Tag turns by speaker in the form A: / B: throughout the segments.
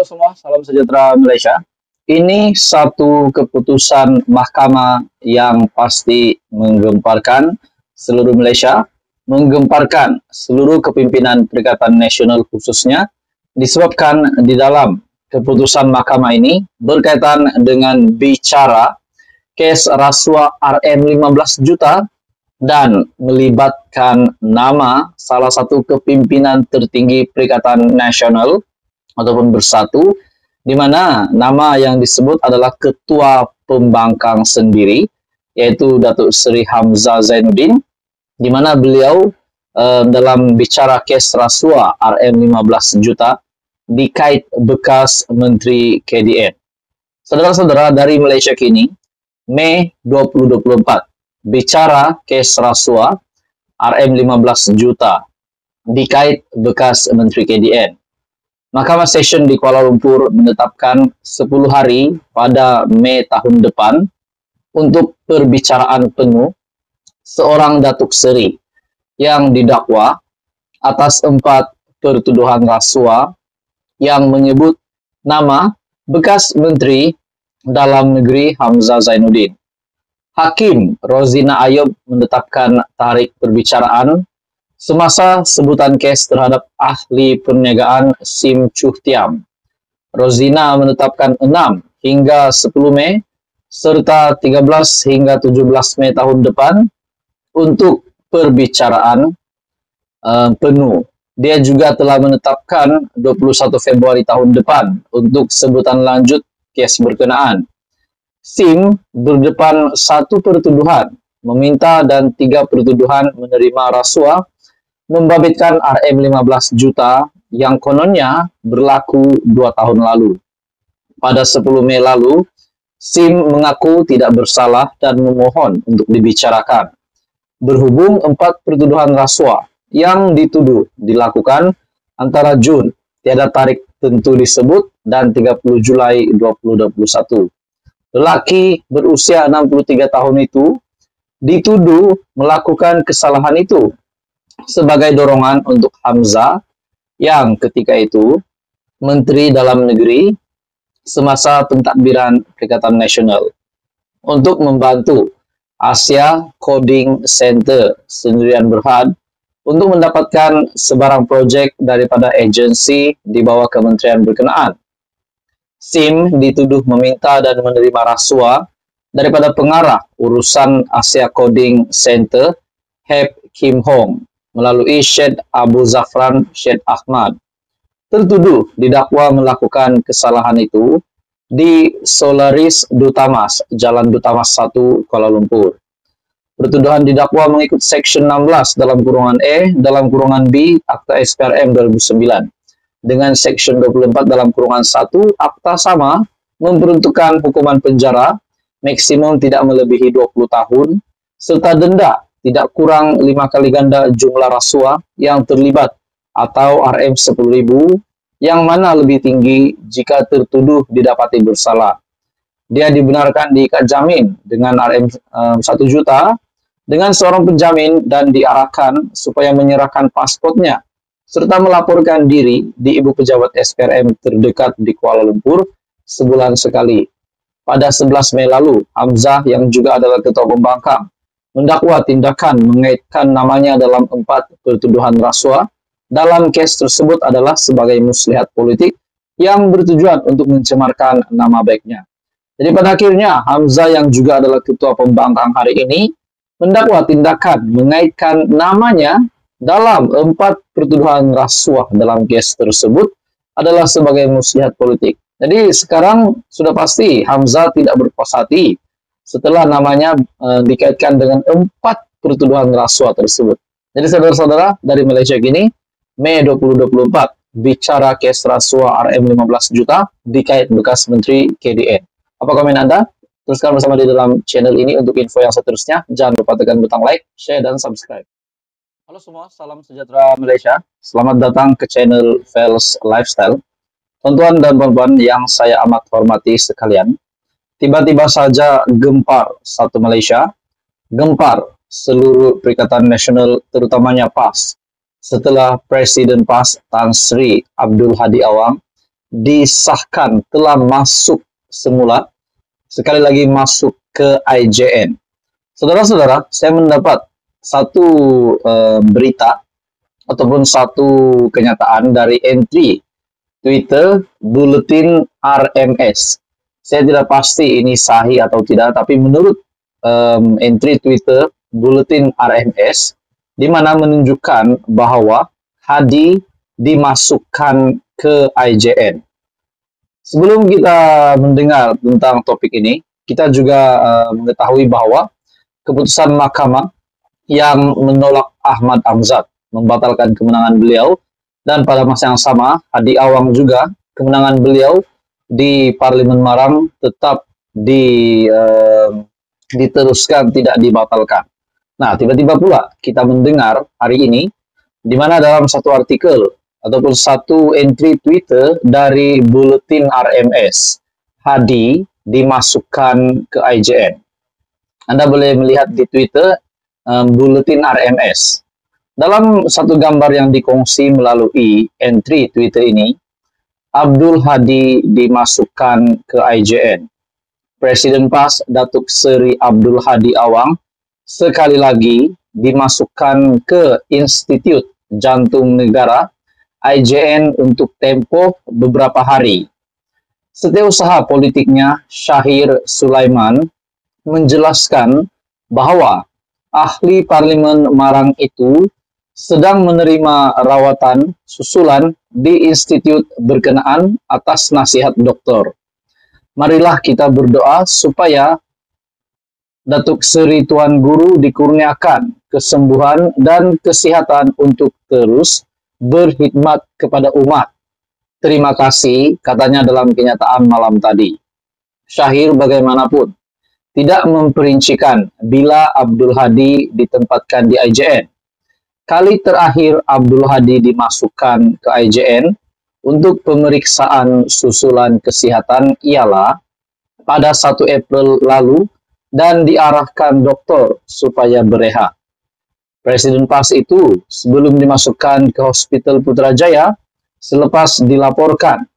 A: semua, salam sejahtera Malaysia. Ini satu keputusan mahkamah yang pasti menggemparkan seluruh Malaysia, menggemparkan seluruh kepimpinan Perikatan Nasional khususnya, disebabkan di dalam keputusan mahkamah ini berkaitan dengan bicara kes rasuah RM15 juta dan melibatkan nama salah satu kepimpinan tertinggi Perikatan Nasional ataupun Bersatu, di mana nama yang disebut adalah Ketua Pembangkang sendiri, yaitu Datuk Seri Hamzah Zainuddin, di mana beliau dalam bicara kes rasuah RM15 juta dikait bekas Menteri KDN. Saudara-saudara, dari Malaysia Kini, Mei 2024, bicara kes rasuah RM15 juta dikait bekas Menteri KDN. Mahkamah Session di Kuala Lumpur menetapkan 10 hari pada Mei tahun depan untuk perbicaraan penuh seorang Datuk Seri yang didakwa atas 4 pertuduhan rasuah yang menyebut nama bekas Menteri Dalam Negeri Hamzah Zainuddin. Hakim Rozina Ayub menetapkan tarikh perbicaraan semasa sebutan kes terhadap ahli perniagaan Sim Chuh Tiam. Rozina menetapkan 6 hingga 10 Mei serta 13 hingga 17 Mei tahun depan untuk perbicaraan penuh. Dia juga telah menetapkan 21 Februari tahun depan untuk sebutan lanjut kes berkenaan. Sim berdepan 1 pertuduhan meminta dan 3 pertuduhan menerima rasuah membabitkan RM15 juta yang kononnya berlaku 2 tahun lalu. Pada 10 Mei lalu, Sim mengaku tidak bersalah dan memohon untuk dibicarakan. Berhubung 4 pertuduhan rasuah yang dituduh dilakukan antara Jun, tiada tarikh tentu disebut, dan 30 Julai 2021. Lelaki berusia 63 tahun itu dituduh melakukan kesalahan itu sebagai dorongan untuk Hamzah yang ketika itu Menteri Dalam Negeri semasa pentadbiran Perikatan Nasional untuk membantu Asia Coding Center Sendirian Berhad untuk mendapatkan sebarang projek daripada agensi di bawah kementerian berkenaan. Sim dituduh meminta dan menerima rasuah daripada pengarah urusan Asia Coding Center, Hep Kim Hong, melalui Syed Abu Zafran Syed Ahmad. Tertuduh didakwa melakukan kesalahan itu di Solaris Dutamas, Jalan Dutamas 1, Kuala Lumpur. Pertuduhan didakwa mengikut Section 16 dalam kurungan E dalam kurungan B Akta SPRM 2009. Dengan Section 24 dalam kurungan 1, akta sama memperuntukkan hukuman penjara maksimum tidak melebihi 20 tahun, serta denda tidak kurang 5 kali ganda jumlah rasuah yang terlibat atau RM10.000, yang mana lebih tinggi jika tertuduh didapati bersalah. Dia dibenarkan diikat jamin dengan RM1 juta dengan seorang penjamin dan diarahkan supaya menyerahkan pasportnya serta melaporkan diri di Ibu Pejabat SPRM terdekat di Kuala Lumpur sebulan sekali. Pada 11 Mei lalu, Hamzah yang juga adalah Ketua Pembangkang mendakwa tindakan mengaitkan namanya dalam 4 pertuduhan rasuah dalam kes tersebut adalah sebagai muslihat politik yang bertujuan untuk mencemarkan nama baiknya. Jadi pada akhirnya, Hamzah yang juga adalah Ketua Pembangkang hari ini mendakwa tindakan mengaitkan namanya dalam 4 pertuduhan rasuah dalam kes tersebut adalah sebagai muslihat politik. Jadi sekarang sudah pasti Hamzah tidak berpuas hati setelah namanya dikaitkan dengan 4 pertuduhan rasuah tersebut. Jadi saudara-saudara, dari Malaysia Kini, Mei 2024, bicara kes rasuah RM15 juta dikait bekas Menteri KDN. Apa komen Anda? Teruskan bersama di dalam channel ini untuk info yang seterusnya. Jangan lupa tekan butang like, share, dan subscribe. Halo semua, salam sejahtera Malaysia. Selamat datang ke channel Fels Lifestyle. Tuan-tuan dan puan-puan yang saya amat hormati sekalian, tiba-tiba saja gempar satu Malaysia, gempar seluruh Perikatan Nasional terutamanya PAS, setelah Presiden PAS Tan Sri Abdul Hadi Awang disahkan telah masuk semula, sekali lagi masuk ke IJN. Saudara-saudara, saya mendapat satu berita ataupun satu kenyataan dari entry Twitter Buletin RMS. Saya tidak pasti ini sahih atau tidak, tapi menurut entry Twitter Buletin RMS, di mana menunjukkan bahwa Hadi dimasukkan ke IJN. Sebelum kita mendengar tentang topik ini, kita juga mengetahui bahwa keputusan mahkamah yang menolak Ahmad Amzad membatalkan kemenangan beliau, dan pada masa yang sama Hadi Awang juga kemenangan beliau di Parlemen Marang tetap diteruskan, tidak dibatalkan. Nah, tiba-tiba pula kita mendengar hari ini di mana dalam satu artikel ataupun satu entry Twitter dari Buletin RMS, Hadi dimasukkan ke IJN. Anda boleh melihat di Twitter Buletin RMS. Dalam satu gambar yang dikongsi melalui entry Twitter ini, Abdul Hadi dimasukkan ke IJN. Presiden PAS Datuk Seri Abdul Hadi Awang sekali lagi dimasukkan ke Institut Jantung Negara IJN untuk tempoh beberapa hari. Setiausaha politiknya Syahir Sulaiman menjelaskan bahwa ahli Parlimen Marang itu sedang menerima rawatan susulan di institut berkenaan atas nasihat doktor. Marilah kita berdoa supaya Datuk Seri Tuan Guru dikurniakan kesembuhan dan kesihatan untuk terus berkhidmat kepada umat. Terima kasih, katanya dalam kenyataan malam tadi. Syahir bagaimanapun tidak memperincikan bila Abdul Hadi ditempatkan di IJN. Kali terakhir Abdul Hadi dimasukkan ke IJN untuk pemeriksaan susulan kesihatan ialah pada 1 April lalu dan diarahkan doktor supaya berehat. Presiden PAS itu sebelum dimasukkan ke Hospital Putrajaya selepas dilaporkan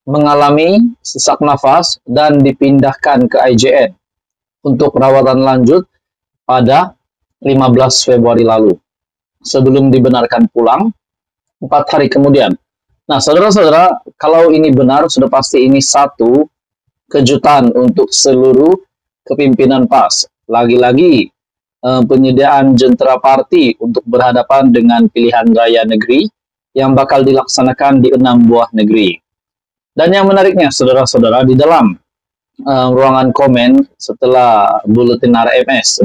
A: mengalami sesak nafas dan dipindahkan ke IJN untuk perawatan lanjut pada 15 Februari lalu. Sebelum dibenarkan pulang 4 hari kemudian. Nah, saudara-saudara, kalau ini benar, sudah pasti ini satu kejutan untuk seluruh kepimpinan PAS. Lagi-lagi penyediaan jentera parti untuk berhadapan dengan pilihan raya negeri yang bakal dilaksanakan di 6 buah negeri. Dan yang menariknya, saudara-saudara, di dalam ruangan komen setelah Buletin RMS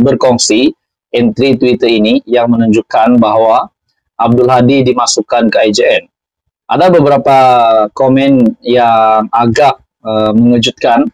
A: berkongsi entry Twitter ini yang menunjukkan bahwa Abdul Hadi dimasukkan ke IJN. Ada beberapa komen yang agak mengejutkan.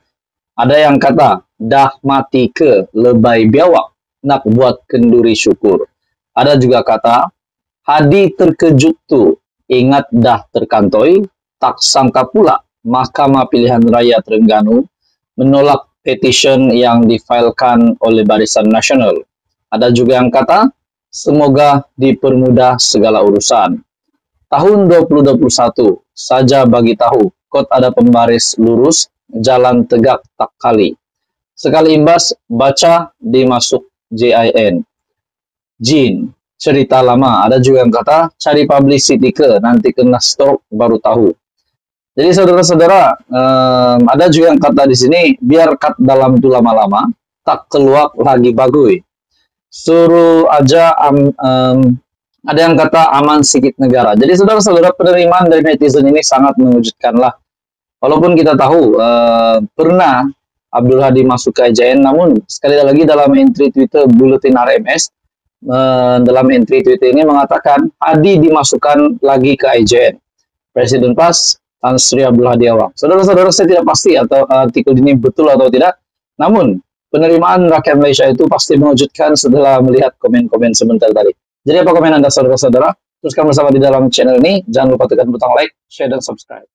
A: Ada yang kata, dah mati ke lebay biawak, nak buat kenduri syukur. Ada juga kata, Hadi terkejut tu, ingat dah terkantoi, tak sangka pula Mahkamah Pilihan Raya Terengganu menolak petition yang difailkan oleh Barisan Nasional. Ada juga yang kata, semoga dipermudah segala urusan. Tahun 2021 saja bagi tahu, kot ada pembaris lurus, jalan tegak tak kali. Sekali imbas, baca dimasuk JIN. Jin, cerita lama. Ada juga yang kata, cari publicity ke, nanti kena stroke baru tahu. Jadi saudara-saudara, ada juga yang kata di sini, biar kat dalam tu lama-lama, tak keluar lagi bagui. Suruh aja, ada yang kata aman sikit negara. Jadi saudara-saudara, penerimaan dari netizen ini sangat mengejutkan lah. Walaupun kita tahu pernah Abdul Hadi masuk ke IJN, namun sekali lagi dalam entry Twitter Buletin RMS, dalam entry Twitter ini mengatakan Hadi dimasukkan lagi ke IJN. Presiden PAS Tan Sri Abdul Hadi Awang. Saudara-saudara, saya tidak pasti atau artikel ini betul atau tidak, namun penerimaan rakyat Malaysia itu pasti mengejutkan setelah melihat komen-komen sebentar tadi. Jadi apa komen Anda saudara-saudara? Teruskan bersama di dalam channel ini. Jangan lupa tekan butang like, share, dan subscribe.